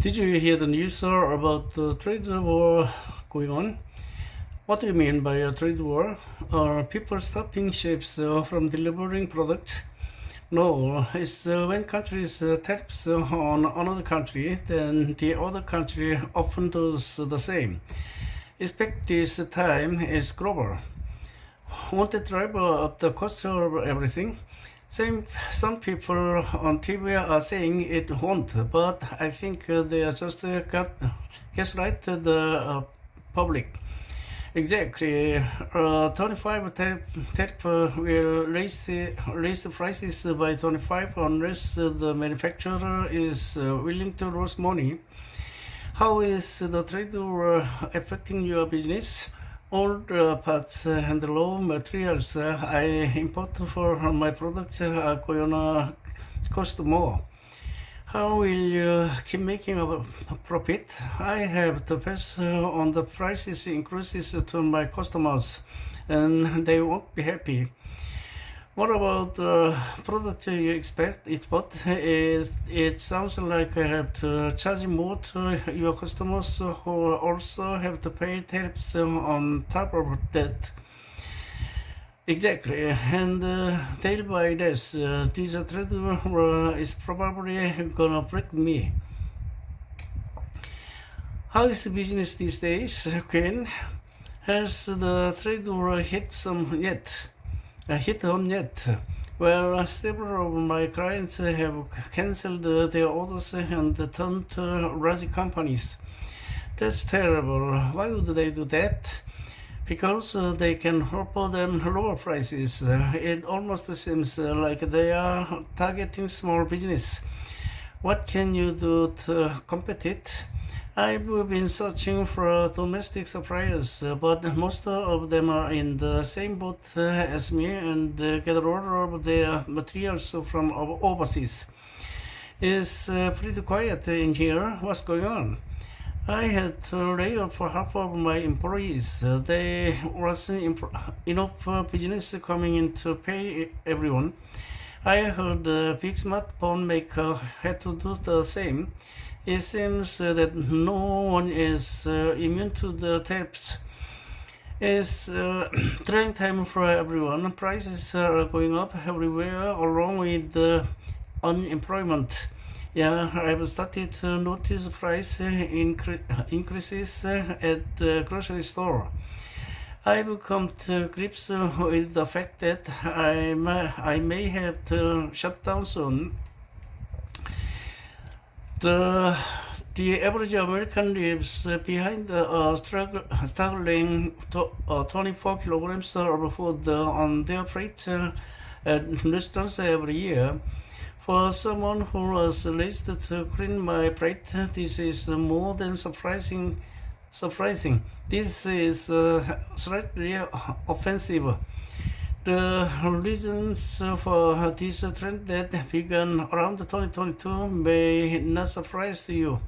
Did you hear the news, sir, about the trade war going on? What do you mean by a trade war? Are people stopping ships from delivering products? No, it's when countries tariffs on another country, then the other country often does the same. Expect this time is global. Won't it drive up the cost of everything? Some people on TV are saying it won't, but I think they are just gaslight the public. Exactly. 25 tariff will raise the prices by 25 unless the manufacturer is willing to lose money. How is the trade war affecting your business? All the parts and the raw materials I import for my products are gonna cost more. How will you keep making a profit? I have to pass on the prices increases to my customers, and they won't be happy. What about the product you export? It sounds like I have to charge more to your customers who also have to pay tariffs on top of that. Exactly, and day by day, this trade war is probably gonna break me. How is the business these days, Quinn? Has the trade war hit home yet? Well, several of my clients have cancelled their orders and turned to large companies. That's terrible. Why would they do that? Because they can offer them lower prices. It almost seems like they are targeting small business. What can you do to compete it? I've been searching for domestic suppliers, but most of them are in the same boat as me and get a lot of their materials from overseas. It's pretty quiet in here. What's going on? I had to lay off half of my employees. There wasn't enough business coming in to pay everyone. I heard the big smartphone maker had to do the same. It seems that no one is immune to the tariffs. It's trying time for everyone. Prices are going up everywhere along with the unemployment. Yeah, I've started to notice price increases at the grocery store. I've come to grips with the fact that I may have to shut down soon. The the average American lives behind struggling to, 24 kilograms of food on their plate at restaurants every year. For someone who was raised to clean my plate, this is more than surprising. This is slightly offensive. The reasons for this trend that began around 2022 may not surprise you.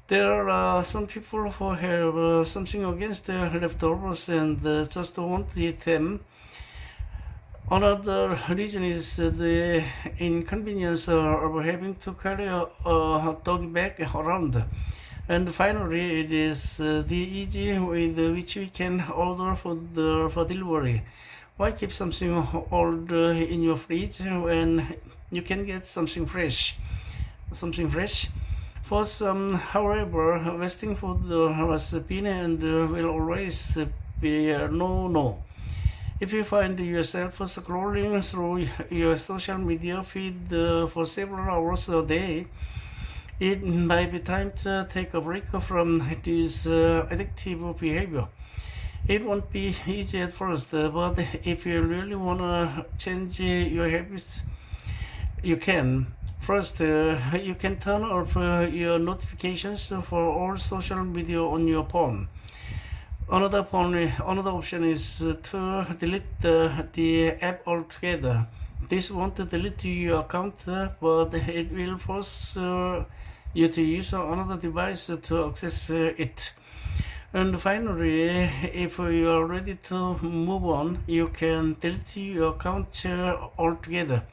There are some people who have something against the leftovers and just won't eat them. Another reason is the inconvenience of having to carry a dog bag around. And finally, it is the easy with which we can order food for delivery. Why keep something old in your fridge when you can get something fresh? Something fresh? For some, however, wasting food has been and will always be a no-no. If you find yourself scrolling through your social media feed for several hours a day, it might be time to take a break from this addictive behavior. It won't be easy at first, but if you really want to change your habits, you can. First, you can turn off your notifications for all social media on your phone. Another option is to delete the app altogether. This won't delete your account, but it will force you to use another device to access it. And finally, if you are ready to move on, you can delete your account altogether.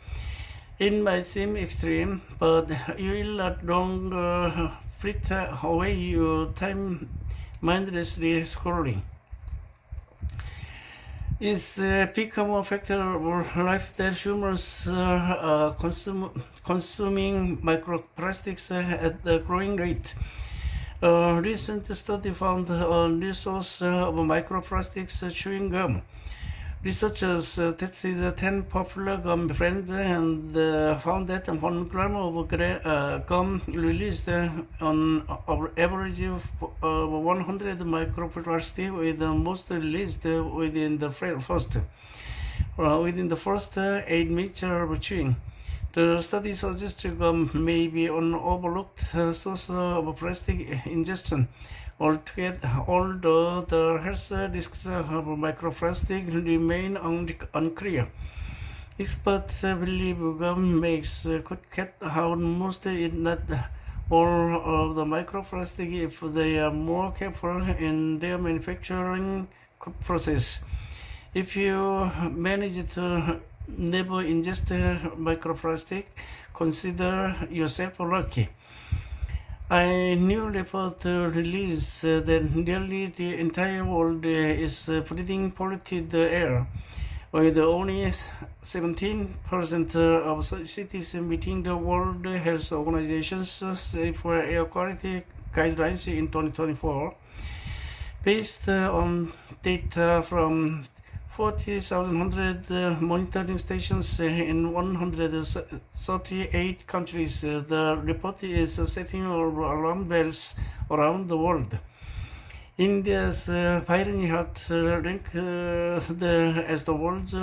It might seem extreme, but you will not longer fritter away your time mindlessly scrolling. It's become a factor of life that humans are consuming microplastics at a growing rate. A recent study found a new source of microplastics chewing gum. Researchers tested 10 popular gum brands and found that 1 gram of gum released on average of 100 microplastic, with most released within the first 8 minutes of chewing. The study suggests gum may be an overlooked source of plastic ingestion altogether, although the health risks of microplastic remain unclear. Experts believe gum makes could cut out most, if not all, of the microplastic if they are more careful in their manufacturing process. If you manage to never ingest microplastic, consider yourself lucky. A new report released that nearly the entire world is breathing polluted air, with only 17% of cities meeting the World Health Organization's safe air quality guidelines in 2024. Based on data from 40,100 monitoring stations in 138 countries, the report is setting alarm bells around the world. India's Pioneerhat ranked as the world's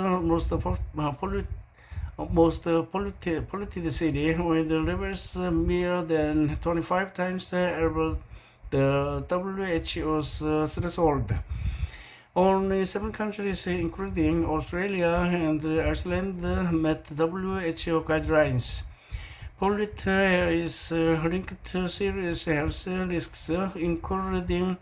polluted city, with rivers more than 25 times above the WHO's threshold. Only 7 countries, including Australia and Iceland, met WHO guidelines. Polluted air is linked to serious health risks, including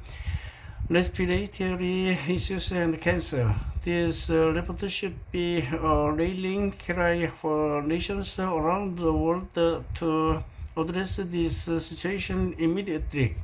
respiratory issues and cancer. This report should be a rallying cry for nations around the world to address this situation immediately.